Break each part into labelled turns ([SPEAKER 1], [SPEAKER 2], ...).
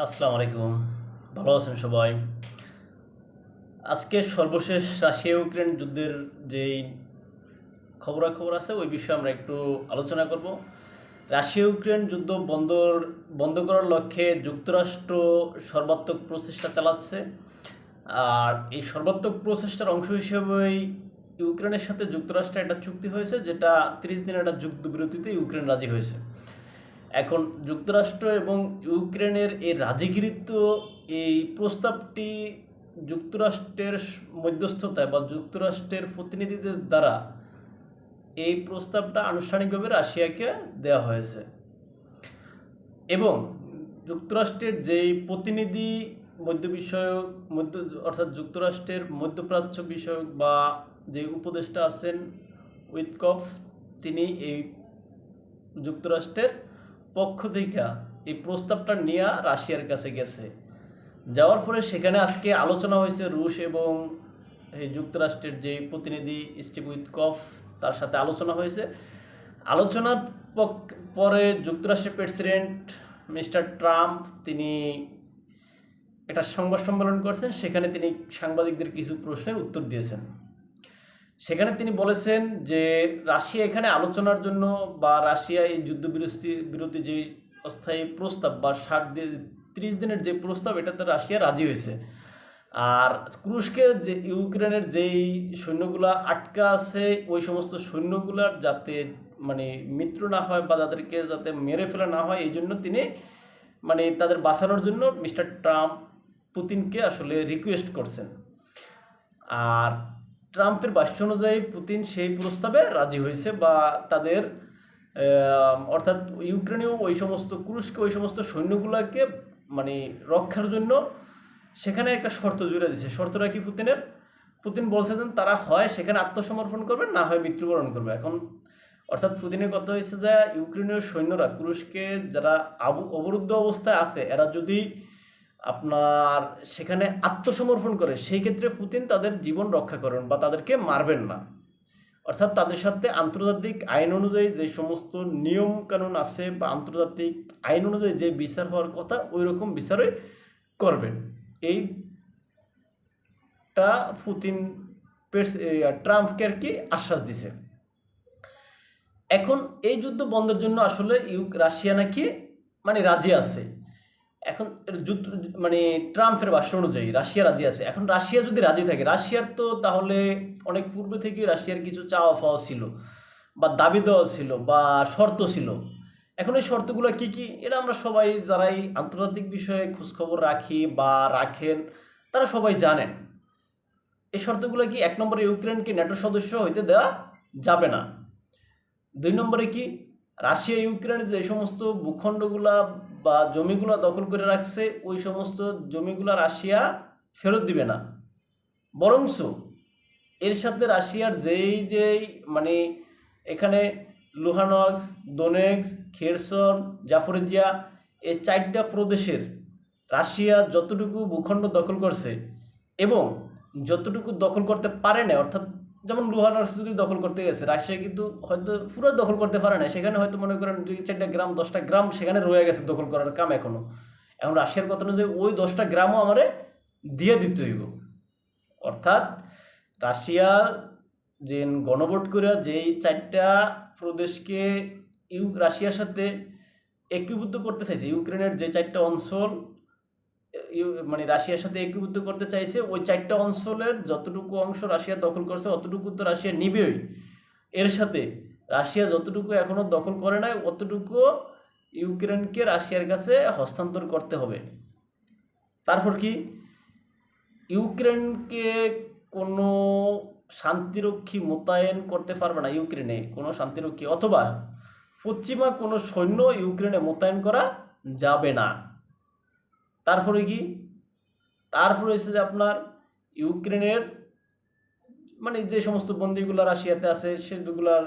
[SPEAKER 1] আসসালামু আলাইকুম। ভালো আছেন সবাই? আজকে সর্বশেষ রাশিয়া ইউক্রেন যুদ্ধের যেই খবরাখবর আছে ওই বিষয়ে আমরা একটু আলোচনা করব। রাশিয়া ইউক্রেন যুদ্ধ বন্ধ করার লক্ষ্যে যুক্তরাষ্ট্র সর্বাত্মক প্রচেষ্টা চালাচ্ছে। আর এই সর্বাত্মক প্রচেষ্টার অংশ হিসেবেই ইউক্রেনের সাথে যুক্তরাষ্ট্রের একটা চুক্তি হয়েছে, যেটা 30 দিনের একটা যুদ্ধবিরতিতে ইউক্রেন রাজি হয়েছে। এখন যুক্তরাষ্ট্র এবং ইউক্রেনের এই রাজিগিরিত্ব, এই প্রস্তাবটি যুক্তরাষ্ট্রের মধ্যস্থতায় বা যুক্তরাষ্ট্রের প্রতিনিধিদের দ্বারা এই প্রস্তাবটা আনুষ্ঠানিকভাবে রাশিয়াকে দেওয়া হয়েছে। এবং যুক্তরাষ্ট্রের যেই প্রতিনিধি মধ্য বিষয়ক মধ্য অর্থাৎ যুক্তরাষ্ট্রের মধ্যপ্রাচ্য বিষয়ক বা যে উপদেষ্টা আছেন উইটকফ, তিনি এই যুক্তরাষ্ট্রের পক্ষ থেকে এই প্রস্তাবটা নিয়ে রাশিয়ার কাছে গেছে। যাওয়ার পরে সেখানে আজকে আলোচনা হয়েছে রুশ এবং এই যুক্তরাষ্ট্রের যে প্রতিনিধি স্টিভ উইটকফ, তার সাথে আলোচনা হয়েছে। আলোচনার পরে যুক্তরাষ্ট্রের প্রেসিডেন্ট মিস্টার ট্রাম্প তিনি একটা সংবাদ সম্মেলন করছেন। সেখানে তিনি সাংবাদিকদের কিছু প্রশ্নের উত্তর দিয়েছেন। সেখানে তিনি বলেছেন যে রাশিয়া এখানে আলোচনার জন্য বা রাশিয়া এই বিরতি যে অস্থায়ী প্রস্তাব বা 30 দিনের যে প্রস্তাব, এটাতে রাশিয়া রাজি হয়েছে। আর তুরস্কের যে ইউক্রেনের যেই সৈন্যগুলা আটকা আছে, ওই সমস্ত সৈন্যগুলার যাতে মৃত্যু না হয় বা তাদেরকে যাতে মেরে ফেলা না হয়, এই জন্য তিনি তাদের বাঁচানোর জন্য মিস্টার ট্রাম্প পুতিনকে আসলে রিকোয়েস্ট করছেন। আর ট্রাম্পের ভাষ্য অনুযায়ী পুতিন সেই প্রস্তাবে রাজি হয়েছে বা তাদের অর্থাৎ ইউক্রেনেও ওই সমস্ত ওই সমস্ত সৈন্যগুলোকে রক্ষার জন্য সেখানে একটা শর্ত জুড়ে দিয়েছে। শর্তটা কি পুতিন বলছে যে তারা হয় সেখানে আত্মসমর্পণ করবে, না হয় মৃত্যুবরণ করবে। এখন অর্থাৎ পুতিনের কথা হয়েছে যে ইউক্রেনীয় সৈন্যরা তুরস্কে যারা অবরুদ্ধ অবস্থায় আছে, এরা যদি আপনার সেখানে আত্মসমর্পণ করে, সেই ক্ষেত্রে পুতিন তাদের জীবন রক্ষা করেন বা তাদেরকে মারবেন না। অর্থাৎ তাদের সাথে আন্তর্জাতিক আইন অনুযায়ী যে সমস্ত নিয়ম কানুন আছে বা আন্তর্জাতিক আইন অনুযায়ী যে বিচার হওয়ার কথা, ওই রকম বিচারই করবেন। এইটা পুতিন ট্রাম্পকে আর কি আশ্বাস দিছে। এখন এই যুদ্ধ বন্ধের জন্য আসলে রাশিয়া নাকি রাজি আছে। এখন ট্রাম্পের ভাষ্য অনুযায়ী রাশিয়া রাজি আছে। এখন রাশিয়া যদি রাজি থাকে, রাশিয়ার তো তাহলে অনেক পূর্বে থেকে রাশিয়ার কিছু চাওয়া পাওয়া ছিল বা দাবি দেওয়া ছিল বা শর্ত ছিল। এখন এই শর্তগুলো কি কি, এটা আমরা সবাই যারাই আন্তর্জাতিক বিষয়ে খোঁজখবর রাখি বা রাখেন তারা সবাই জানেন। এই শর্তগুলো কি, 1 নম্বরে ইউক্রেনকে ন্যাটো সদস্য হইতে দেওয়া যাবে না। 2 নম্বরে কি, রাশিয়া ইউক্রেনের যে সমস্ত ভূখণ্ডগুলা বা জমিগুলা দখল করে রাখছে, ওই সমস্ত জমিগুলা রাশিয়া ফেরত দিবে না, বরঞ্চ এর সাথে রাশিয়ার যেই এখানে লুহানস্ক, দোনেৎস্ক, খেরসন, জাপোরিজিয়া, এই 4টা প্রদেশের রাশিয়া যতটুকু ভূখণ্ড দখল করছে এবং যতটুকু দখল করতে পারে না, অর্থাৎ যেমন লুহানস্ক যদি দখল করতে গেছে, রাশিয়া কিন্তু হয়তো পুরো দখল করতে পারে না, সেখানে হয়তো মনে করেন 2-4টা গ্রাম 10টা গ্রাম সেখানে রয়ে গেছে দখল করার কাম এখনো। এখন রাশিয়ার কথা অনুযায়ী ওই 10টা গ্রামও আমারে দিয়ে দিতে হইব। অর্থাৎ রাশিয়া যে গণভোট করে যেই 4টা প্রদেশকে রাশিয়ার সাথে একীভূত করতে চাইছে, ইউক্রেনের যে 4টা অঞ্চল রাশিয়ার সাথে একীভূত করতে চাইছে, ওই 4টা অঞ্চলের যতটুকু অংশ রাশিয়া দখল করছে অতটুকু তো রাশিয়া নিবেই। এর সাথে রাশিয়া যতটুকু এখনো দখল করে নাই, অতটুকু ইউক্রেনকে রাশিয়ার কাছে হস্তান্তর করতে হবে। তারপর কি, ইউক্রেনকে কোনো শান্তিরক্ষী মোতায়েন করতে পারবে না, ইউক্রেনে কোনো শান্তিরক্ষী অথবা পশ্চিমা কোনো সৈন্য ইউক্রেনে মোতায়েন করা যাবে না। তারপরে কি, তারপরে হচ্ছে যে আপনার ইউক্রেনের যে সমস্ত বন্দীগুলো রাশিয়াতে আছে সেগুলোর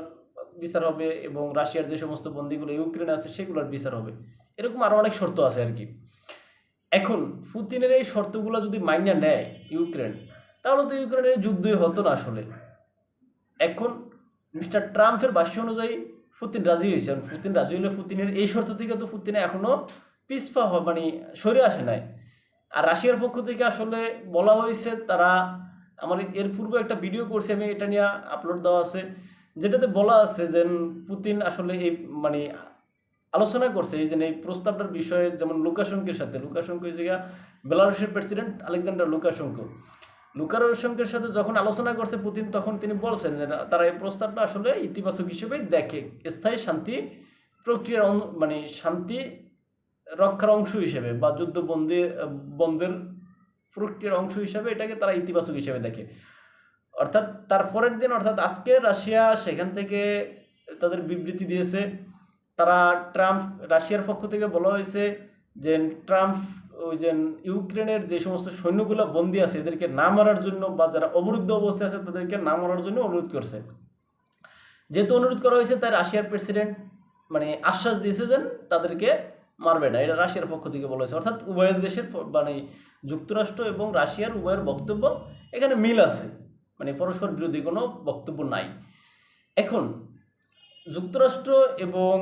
[SPEAKER 1] বিচার হবে এবং রাশিয়ার যে সমস্ত বন্দীগুলো ইউক্রেনে আছে সেগুলোর বিচার হবে। এরকম আরও অনেক শর্ত আছে আর কি। এখন পুতিনের এই শর্তগুলো যদি মাইনা নেয় ইউক্রেন, তাহলে তো ইউক্রেনের যুদ্ধই হতো না আসলে। এখন মিস্টার ট্রাম্পের ভাষ্য অনুযায়ী পুতিন রাজি হয়েছেন। পুতিন রাজি হলে পুতিনের এই শর্ত থেকে তো পুতিনে এখনও পিছপা মানে সরে আসে নাই। আর রাশিয়ার পক্ষ থেকে আসলে বলা হয়েছে, তারা আমার এর পূর্বে একটা ভিডিও করছি আমি, এটা নিয়ে আপলোড দেওয়া আছে, যেটাতে বলা আছে যে পুতিন আসলে এই মানে আলোচনা করছে এই যে এই প্রস্তাবটার বিষয়ে, যেমন লুকাশেঙ্কোর সাথে, লুকাশেঙ্কো হচ্ছে গিয়া বেলারুশের প্রেসিডেন্ট আলেকজান্ডার লুকাশেঙ্কো, লুকাশেঙ্কোর সাথে যখন আলোচনা করছে পুতিন, তখন তিনি বলছেন যে তারা এই প্রস্তাবটা আসলে ইতিবাচক হিসেবে দেখে, স্থায়ী শান্তি প্রক্রিয়ার মানে শান্তি রক্ষার অংশ হিসেবে বা যুদ্ধবন্দি বন্ধের প্রক্রিয়ার অংশ হিসেবে এটাকে তারা ইতিবাচক হিসেবে দেখে। অর্থাৎ তার পরের দিন, অর্থাৎ আজকে রাশিয়া সেখান থেকে তাদের বিবৃতি দিয়েছে। তারা রাশিয়ার পক্ষ থেকে বলা হয়েছে যে ট্রাম্প ওই যে ইউক্রেনের যে সমস্ত সৈন্যগুলো বন্দী আছে এদেরকে না মারার জন্য, বা যারা অবরুদ্ধ অবস্থায় আছে তাদেরকে না মারার জন্য অনুরোধ করছে। যেহেতু অনুরোধ করা হয়েছে, তাই রাশিয়ার প্রেসিডেন্ট মানে আশ্বাস দিয়েছে যে তাদেরকে মারবে না, এটা রাশিয়ার পক্ষ থেকে বলা হয়েছে। অর্থাৎ উভয় দেশের মানে যুক্তরাষ্ট্র এবং রাশিয়ার উভয়ের বক্তব্য এখানে মিল আছে, মানে পরস্পর বিরোধী কোনো বক্তব্য নাই। এখন যুক্তরাষ্ট্র এবং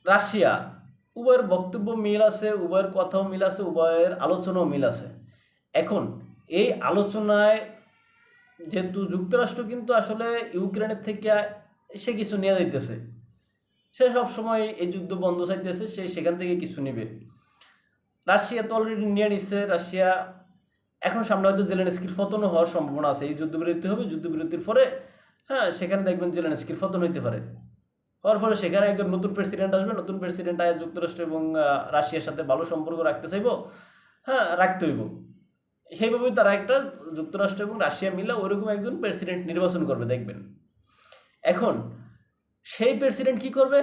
[SPEAKER 1] রাশিয়া উভয়ের বক্তব্য মিল আছে, উভয়ের কথাও মিল আছে, উভয়ের আলোচনাও মিল আছে। এখন এই আলোচনায় যেহেতু যুক্তরাষ্ট্র কিন্তু আসলে ইউক্রেনের থেকে সে কিছু নিয়ে যাইতেছে, সে সবসময় এই যুদ্ধ বন্ধ চাইতেছে, সে সেখান থেকে কিছু নেবে। রাশিয়া তো অলরেডি নিয়ে নিচ্ছে। রাশিয়া এখন সামনে হয়তো জেলেনস্কির পতনও হওয়ার সম্ভাবনা আছে, এই যুদ্ধবিরতি হবে, যুদ্ধবিরতির পরে সেখানে দেখবেন জেলেনস্কির পতন হইতে পারে। হওয়ার ফলে সেখানে একজন নতুন প্রেসিডেন্ট আসবে, নতুন প্রেসিডেন্ট আয় যুক্তরাষ্ট্র এবং রাশিয়ার সাথে ভালো সম্পর্ক রাখতে চাইব, রাখতে হইব। সেইভাবেই তারা একটা যুক্তরাষ্ট্র এবং রাশিয়া মিলে ওইরকম একজন প্রেসিডেন্ট নির্বাচন করবে দেখবেন। এখন সেই প্রেসিডেন্ট কি করবে?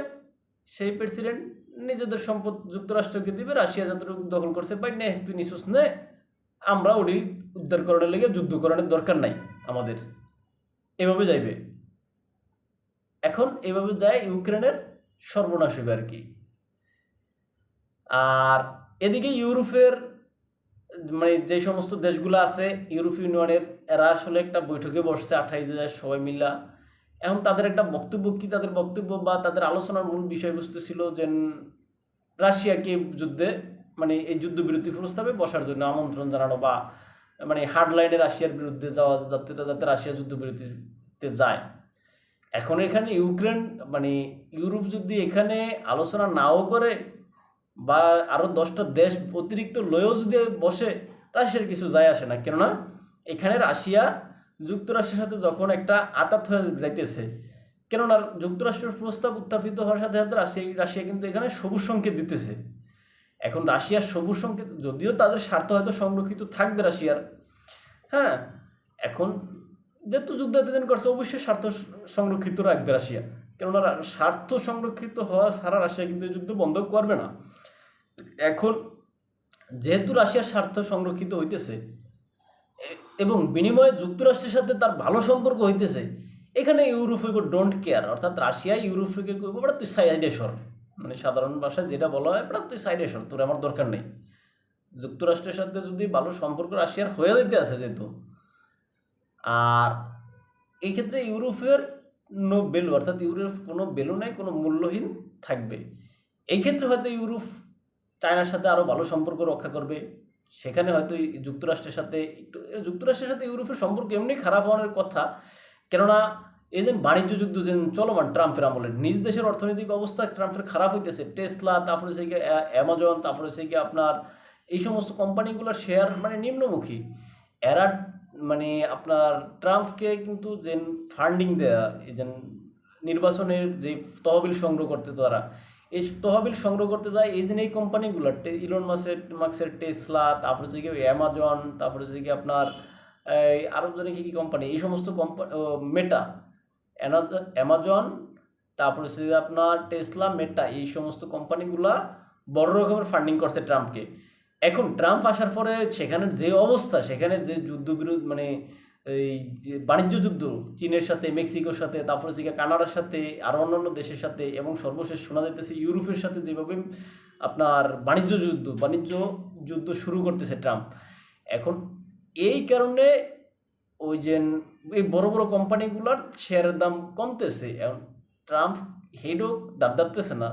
[SPEAKER 1] সেই প্রেসিডেন্ট নিজেদের সম্পদ যুক্তরাষ্ট্রকে দিবে, রাশিয়া যতটুকু দখল করছে ভাই নে তুই নিশুস নে, আমরা ওটি উদ্ধারকরণের লেগে যুদ্ধকরণের দরকার নাই আমাদের, এভাবে যাইবে। এখন এভাবে যায় ইউক্রেনের সর্বনাশ হবে আর কি। আর এদিকে ইউরোপের মানে যে সমস্ত দেশগুলো আছে ইউরোপীয় ইউনিয়নের, এরা আসলে একটা বৈঠকে বসছে 28 সবাই মিলা। এখন তাদের একটা বক্তব্য কি, তাদের বক্তব্য বা তাদের আলোচনার মূল বিষয়বস্তু ছিল যে রাশিয়াকে যুদ্ধে মানে এই যুদ্ধবিরতি প্রস্তাবে বসার জন্য আমন্ত্রণ জানানো, বা মানে হার্ড লাইনে রাশিয়ার বিরুদ্ধে যাওয়া, যাতে রাশিয়া যুদ্ধবিরতিতে যায়। এখন এখানে ইউক্রেন মানে ইউরোপ যদি এখানে আলোচনা নাও করে বা আরও 10টা দেশ অতিরিক্ত লয়েও যদি বসে, রাশিয়ার কিছু যায় আসে না। কেননা এখানে রাশিয়া যুক্তরাষ্ট্রের সাথে যখন একটা আতাত হয়ে যাইতেছে, কেননা যুক্তরাষ্ট্রের প্রস্তাব উত্থাপিত হওয়ার সাথে সাথে রাশিয়া কিন্তু এখানে সবুজ সংকেত দিতেছে। এখন রাশিয়ার সবুজ সংকেত, যদিও তাদের স্বার্থ হয়তো সংরক্ষিত থাকবে রাশিয়ার, এখন যেহেতু যুদ্ধ এতদিন করছে অবশ্যই স্বার্থ সংরক্ষিত রাখবে রাশিয়া, কেননা স্বার্থ সংরক্ষিত হওয়া ছাড়া রাশিয়া কিন্তু যুদ্ধ বন্ধ করবে না। এখন যেহেতু রাশিয়ার স্বার্থ সংরক্ষিত হইতেছে এবং বিনিময়ে যুক্তরাষ্ট্রের সাথে তার ভালো সম্পর্ক হইতেছে, এখানে ইউরোপে ডোন্ট কেয়ার। অর্থাৎ রাশিয়া ইউরোপকে কইব বড় তুই সাইডে সর, মানে সাধারণ ভাষায় যেটা বলা হয় বড় তুই সাইডে সর, তোর আমার দরকার নেই। যুক্তরাষ্ট্রের সাথে যদি ভালো সম্পর্ক রাশিয়ার হয়ে যেতে আছে যেহেতু, আর এই ক্ষেত্রে ইউরোপের নো ভ্যালু, অর্থাৎ ইউরোপ কোনো ভ্যালু নাই, কোনো মূল্যহীন থাকবে। এই ক্ষেত্রে হয়তো ইউরোপ চায়নার সাথে আরও ভালো সম্পর্ক রক্ষা করবে। সেখানে হয়তো যুক্তরাষ্ট্রের সাথে যুক্তরাষ্ট্রের সাথে ইউরোপের সম্পর্ক এমনি খারাপ হওয়ার কথা, কেননা এই যে বাণিজ্য যুদ্ধ যে চলমান ট্রাম্পের আমলে, নিজ দেশের অর্থনৈতিক অবস্থা ট্রাম্পের খারাপ হইতেছে। টেসলা, তারপরে হচ্ছে গিয়ে অ্যামাজন, তারপরে হচ্ছে গিয়ে আপনার এই সমস্ত কোম্পানিগুলোর শেয়ার মানে নিম্নমুখী। এরা মানে আপনার ট্রাম্পকে কিন্তু যে ফান্ডিং দেয়া, এই যে নির্বাচনের যে তহবিল সংগ্রহ করতে, তারা এই তহবিল সংগ্রহ করতে যায় এই যে এই কোম্পানিগুলো, ইলন মাস্কের টেসলা, তারপরে হচ্ছে কি অ্যামাজন, তারপরে হচ্ছে কি আপনার এই আরও জানি কী কী কোম্পানি, এই সমস্ত কোম্পানি, মেটা, অ্যামাজন, তারপরে হচ্ছে আপনার টেসলা, মেটা, এই সমস্ত কোম্পানিগুলা বড় রকমের ফান্ডিং করছে ট্রাম্পকে। এখন ট্রাম্প আসার পরে সেখানের যে অবস্থা, সেখানে যে যুদ্ধবিরোধ মানে এই যে বাণিজ্য যুদ্ধ চীনের সাথে, মেক্সিকোর সাথে, তারপরে হচ্ছে কানাডার সাথে, আরও অন্যান্য দেশের সাথে, এবং সর্বশেষ শোনা যাইতেছে ইউরোপের সাথে যেভাবে আপনার বাণিজ্য যুদ্ধ শুরু করতেছে ট্রাম্প। এখন এই কারণে ওই যে এই বড় বড় কোম্পানিগুলোর শেয়ারের দাম কমতেছে। এখন ট্রাম্প হেডও দাঁড়াতেছে না,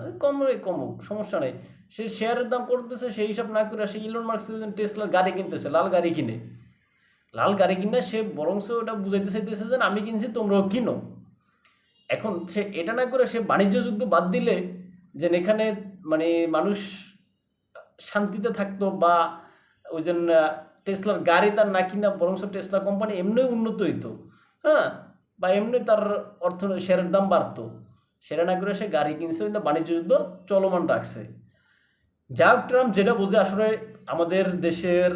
[SPEAKER 1] কমুক সমস্যা নেই, সে শেয়ারের দাম করতেছে, সেই হিসাব না করে সে ইলন মাস্ক টেসলার গাড়ি কিনতেছে, লাল গাড়ি কিনে, লাল গাড়ি কিনে সে বরংস ওটা বুঝাইতে চাইতেছে যে আমি কিনছি তোমরাও কিনো। এখন সে এটা না করে সে বাণিজ্য যুদ্ধ বাদ দিলে যে এখানে মানে মানুষ শান্তিতে থাকতো, বা ওই যে টেসলার গাড়ি তার না কিনা বরংস টেসলা কোম্পানি এমনি উন্নত হইতো, হ্যাঁ, বা এমনি তার শেয়ারের দাম বাড়তো, সেটা না করে সে গাড়ি কিনছে, কিন্তু বাণিজ্য যুদ্ধ চলমান রাখছে। যা হোক, ট্রাম্প যেটা বোঝে আসলে আমাদের দেশের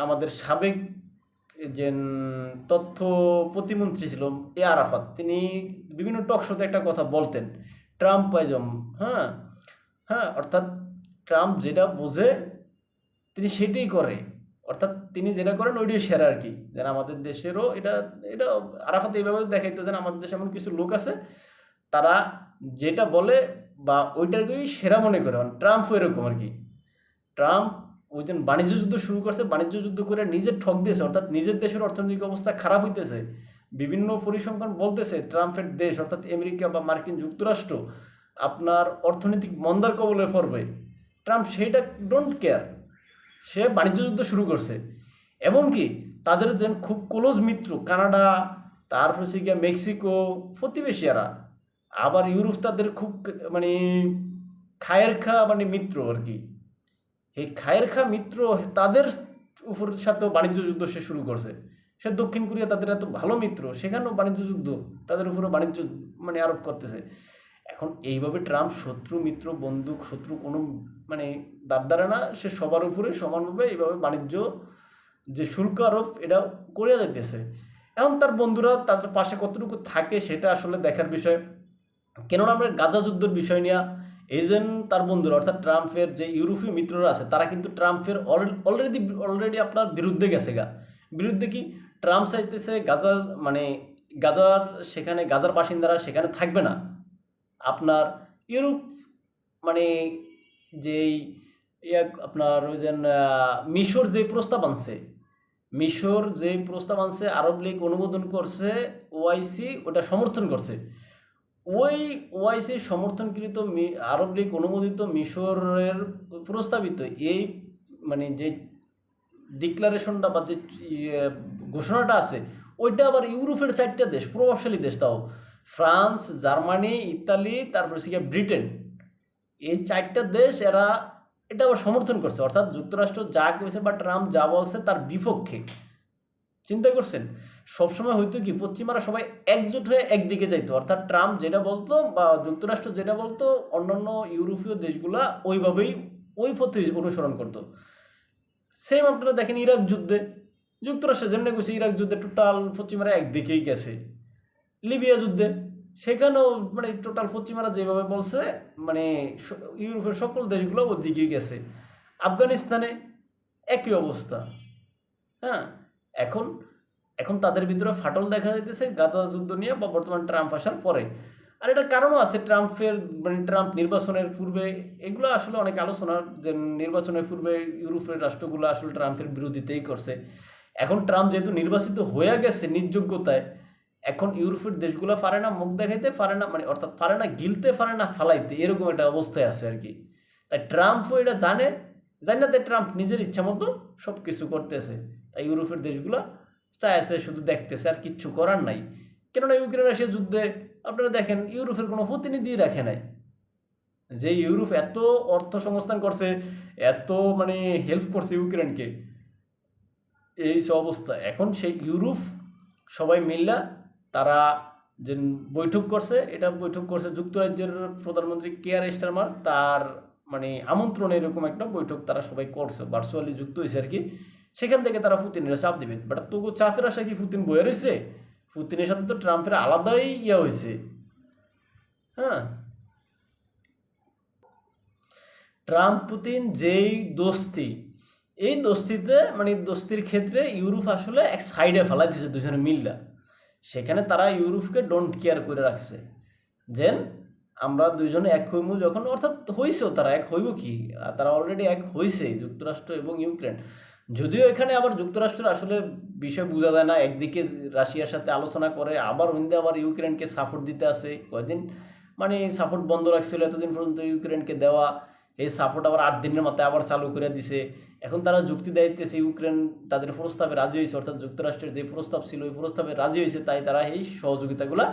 [SPEAKER 1] আমাদের সাবেক যে তথ্য প্রতিমন্ত্রী ছিল এ আরাফাত, তিনি বিভিন্ন টক শোতে একটা কথা বলতেন, ট্রাম্প পাইজম, হ্যাঁ হ্যাঁ, অর্থাৎ ট্রাম্প যেটা বোঝে তিনি সেটাই করে, অর্থাৎ তিনি যেটা করেন ওইটাই সেরা আর কি। যেন আমাদের দেশেরও এটা এটা আরাফাত এইভাবে দেখাইতো যেন আমাদের দেশে এমন কিছু লোক আছে তারা যেটা বলে বা ওইটাকেই সেরা মনে করে, ট্রাম্পও এরকম আর কি। ট্রাম্প ওই দিন বাণিজ্য যুদ্ধ শুরু করছে, বাণিজ্য যুদ্ধ করে নিজের ঠক দিয়েছে, অর্থাৎ নিজের দেশের অর্থনৈতিক অবস্থা খারাপ হইতেছে, বিভিন্ন পরিসংখ্যান বলতেছে ট্রাম্পের দেশ অর্থাৎ আমেরিকা বা মার্কিন যুক্তরাষ্ট্র আপনার অর্থনৈতিক মন্দার কবলে পড়বে। ট্রাম্প সেইটা ডোন্ট কেয়ার, সে বাণিজ্য যুদ্ধ শুরু করছে। এবং কি তাদের যে খুব ক্লোজ মিত্র কানাডা, তারপর হচ্ছে গিয়া মেক্সিকো প্রতিবেশীরা, আবার ইউরোপ তাদের খুব মানে খায়ের খা মানে মিত্র আর কি, এই খায়ের খা মিত্র তাদের উপর সাথেও বাণিজ্য যুদ্ধ সে শুরু করছে। সে দক্ষিণ কোরিয়া তাদের এত ভালো মিত্র, সেখানেও বাণিজ্য যুদ্ধ তাদের উপরে বাণিজ্য মানে আরোপ করতেছে। এখন এইভাবে ট্রাম্প শত্রু মিত্র বন্ধু শত্রু কোনো মানে দাঁড় না, সে সবার উপরে সমানভাবে এইভাবে বাণিজ্য যে শুল্ক আরোপ এটা করে যাইতেছে। এখন তার বন্ধুরা তাদের পাশে কতটুকু থাকে সেটা আসলে দেখার বিষয়। কেননা আমরা গাজা যুদ্ধের বিষয় নিয়ে এজেন্ট তার বন্ধুরা অর্থাৎ ট্রাম্পের যে ইউরোপীয় মিত্ররা আছে তারা কিন্তু ট্রাম্পের অলরেডি আপনার বিরুদ্ধে গেছে বিরুদ্ধে কি ট্রাম্প চাইতেছে গাজা মানে গাজার সেখানে গাজার বাসিন্দারা সেখানে থাকবে না। আপনার ইউরোপ মানে যেই আপনার ওই যে মিশর যে প্রস্তাব আনছে আরব লীগ অনুমোদন করছে, ওআইসি ওটা সমর্থন করছে। ওই ওআইসি সমর্থনকৃত আরব লীগ অনুমোদিত মিশরের প্রস্তাবিত এই মানে যে ডিক্লারেশনটা বা যে ঘোষণাটা আছে ওইটা আবার ইউরোপের 4টা দেশ, প্রভাবশালী দেশ, তাও ফ্রান্স, জার্মানি, ইতালি, তারপরে হচ্ছে ব্রিটেন, এই 4টা দেশ এরা এটা আবার সমর্থন করছে। অর্থাৎ যুক্তরাষ্ট্র যা করেছে বা ট্রাম্প যা বলছে তার বিপক্ষে। চিন্তা করছেন, সবসময় হয়তো কি পশ্চিমারা সবাই একজোট হয়ে একদিকে যাইতো, অর্থাৎ ট্রাম্প যেটা বলতো বা যুক্তরাষ্ট্র যেটা বলতো অন্যান্য ইউরোপীয় দেশগুলা ওইভাবেই ওই পথে অনুসরণ করতো। সেম আপনারা দেখেন ইরাক যুদ্ধে যুক্তরাষ্ট্র যেমনি গেছে, ইরাক যুদ্ধে টোটাল পশ্চিমারা একদিকেই গেছে। লিবিয়া যুদ্ধে সেখানেও মানে টোটাল পশ্চিমারা যেভাবে বলছে মানে ইউরোপের সকল দেশগুলো ওর দিকেই গেছে। আফগানিস্তানে একই অবস্থা। হ্যাঁ, এখন এখন তাদের ভিতরে ফাটল দেখা যাইতেছে গাজা যুদ্ধ নিয়ে বা বর্তমান ট্রাম্প আসার পরে। আর এটার কারণও আছে, ট্রাম্প নির্বাচনের পূর্বে এগুলো আসলে অনেক আলোচনা, যে নির্বাচনের পূর্বে ইউরোপের রাষ্ট্রগুলো আসলে ট্রাম্পের বিরোধিতাই করছে। এখন ট্রাম্প যেহেতু নির্বাচিত হয়ে গেছে নিজ যোগ্যতায়, এখন ইউরোপের দেশগুলো পারে না মুখ দেখাইতে, পারে না মানে অর্থাৎ পারে না গিলতে, পারে না ফালাইতে, এরকম একটা অবস্থায় আছে আর কি। তাই ট্রাম্পও এটা জানে না, তাই ট্রাম্প নিজের ইচ্ছা মতো সব কিছু করতেছে। তাই ইউরোপের দেশগুলো চাইছে শুধু দেখতেছে, আর কিচ্ছু করার নাই। কেননা ইউক্রেন রাশিয়া যুদ্ধে আপনারা দেখেন ইউরোপের কোনো প্রতিনিধি রাখে নাই, যে ইউরোপ এত অর্থ সংস্থান করছে, এত মানে হেল্প করছে ইউক্রেনকে, এই সব অবস্থা। এখন সেই ইউরোপ সবাই মিল্লা তারা যে বৈঠক করছে, এটা বৈঠক করছে যুক্তরাজ্যের প্রধানমন্ত্রী কেয়ার স্টারমার, তার মানে আমন্ত্রণে এরকম একটা বৈঠক তারা সবাই করছে, ভার্চুয়ালি যুক্ত হয়েছে আর কি। সেখান থেকে তারা পুতিনের চাপ দেবে, বাট তবু চাপের আশা কি পুতিন বয়ে রয়েছে? পুতিনের সাথে তো ট্রাম্পের আলাদাই হয়েছে। হ্যাঁ, ট্রাম্প পুতিন যেই দোস্তি, এই দোস্তিতে মানে দোস্তির ক্ষেত্রে ইউরোপ আসলে এক সাইডে ফেলাই দিয়েছে দুজনে মিল্লা। সেখানে তারা ইউরোপকে ডোন্ট কেয়ার করে রাখছে, যেন আমরা দুইজনে এক হইমু যখন, অর্থাৎ হইছেও তারা এক হইব কি, তারা অলরেডি এক হয়েছে যুক্তরাষ্ট্র এবং ইউক্রেন। যদিও এখানে আবার যুক্তরাষ্ট্রের আসলে বিষয় বোঝা যায় না, একদিকে রাশিয়ার সাথে আলোচনা করে আবার অন্যদিকে আবার ইউক্রেনকে সাপোর্ট দিতে আছে। কয়দিন মানে সাপোর্ট বন্ধ রাখছিল এতদিন পর্যন্ত ইউক্রেনকে দেওয়া, এই সাপোর্ট আবার 8 দিনের মাথায় আবার চালু করে দিছে। এখন তারা যুক্তি দিতেছে ইউক্রেন তাদের প্রস্তাবে রাজি হয়েছে, অর্থাৎ যুক্তরাষ্ট্রের যে প্রস্তাব ছিল ওই প্রস্তাবে রাজি হয়েছে, তাই তারা এই সহযোগিতাগুলো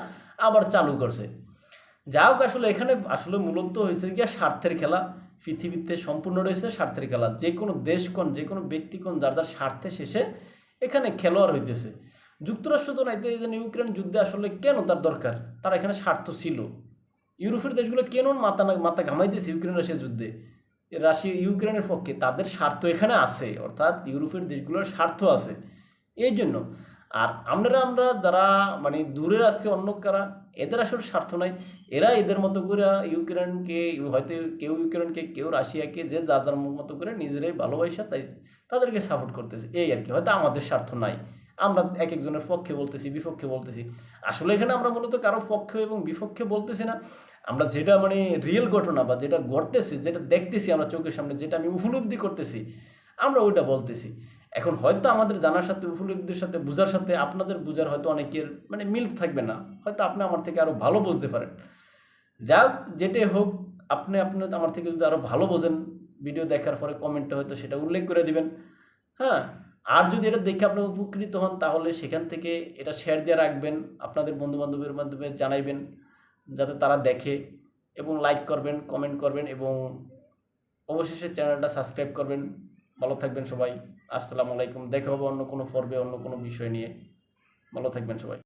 [SPEAKER 1] আবার চালু করছে। যা হোক, আসলে এখানে আসলে মূলত হয়েছে গিয়া স্বার্থের খেলা। পৃথিবীতে সম্পূর্ণ রয়েছে স্বার্থের খেলা। যে কোনো দেশ কোন, যে কোনো ব্যক্তি কোন, যার যার স্বার্থে শেষে এখানে খেলোয়াড় হইতেছে। যুক্তরাষ্ট্র তো নাইতে এই যে ইউক্রেন যুদ্ধে আসলে কেন তার দরকার, তার এখানে স্বার্থ ছিল। ইউরোপের দেশগুলো কেন মাথা ঘামাইতেছে ইউক্রেন রাশিয়া যুদ্ধে, রাশিয়া ইউক্রেনের পক্ষে তাদের স্বার্থ এখানে আছে, অর্থাৎ ইউরোপের দেশগুলোর স্বার্থ আছে এই জন্য। আর আমরা যারা মানে দূরে আছি অন্য কারা, এদের আসলে স্বার্থ নাই। এরা এদের মতো করে ইউক্রেনকে, হয়তো কেউ ইউক্রেনকে, কেউ রাশিয়াকে, যে যার যার মতো করে নিজেরাই ভালোবাসা তাই তাদেরকে সাপোর্ট করতেছে, এই আর কি। হয়তো আমাদের স্বার্থ নাই, আমরা এক একজনের পক্ষে বলতেছি, বিপক্ষে বলতেছি। আসলে এখানে আমরা মূলত কারো পক্ষে এবং বিপক্ষে বলতেছি না, আমরা যেটা মানে রিয়েল ঘটনা বা যেটা ঘটতেছে, যেটা দেখতেছি আমরা চোখের সামনে, যেটা আমি উপলব্ধি করতেছি, আমরা ওইটা বলতেছি। এখন হয়তো আমাদের জানার সাথে, উপলব্ধির সাথে, বুঝার সাথে আপনাদের বুঝার হয়তো অনেকের মানে মিল থাকবে না, হয়তো আপনি আমার থেকে আরও ভালো বুঝতে পারেন। যা হোক, যেটাই হোক, আপনি আমার থেকে যদি আরও ভালো বোঝেন, ভিডিও দেখার পরে কমেন্টে হয়তো সেটা উল্লেখ করে দিবেন। হ্যাঁ, আর যদি এটা দেখে আপনি উপকৃত হন, তাহলে সেখান থেকে এটা শেয়ার দিয়ে রাখবেন, আপনাদের বন্ধুবান্ধবের মাধ্যমে জানাইবেন, যাতে তারা দেখে, এবং লাইক করবেন, কমেন্ট করবেন, এবং অবশেষে চ্যানেলটা সাবস্ক্রাইব করবেন। ভালো থাকবেন সবাই। আসসালামু আলাইকুম। দেখা হবে অন্য কোনো পর্বে, অন্য কোনো বিষয় নিয়ে। ভালো থাকবেন সবাই।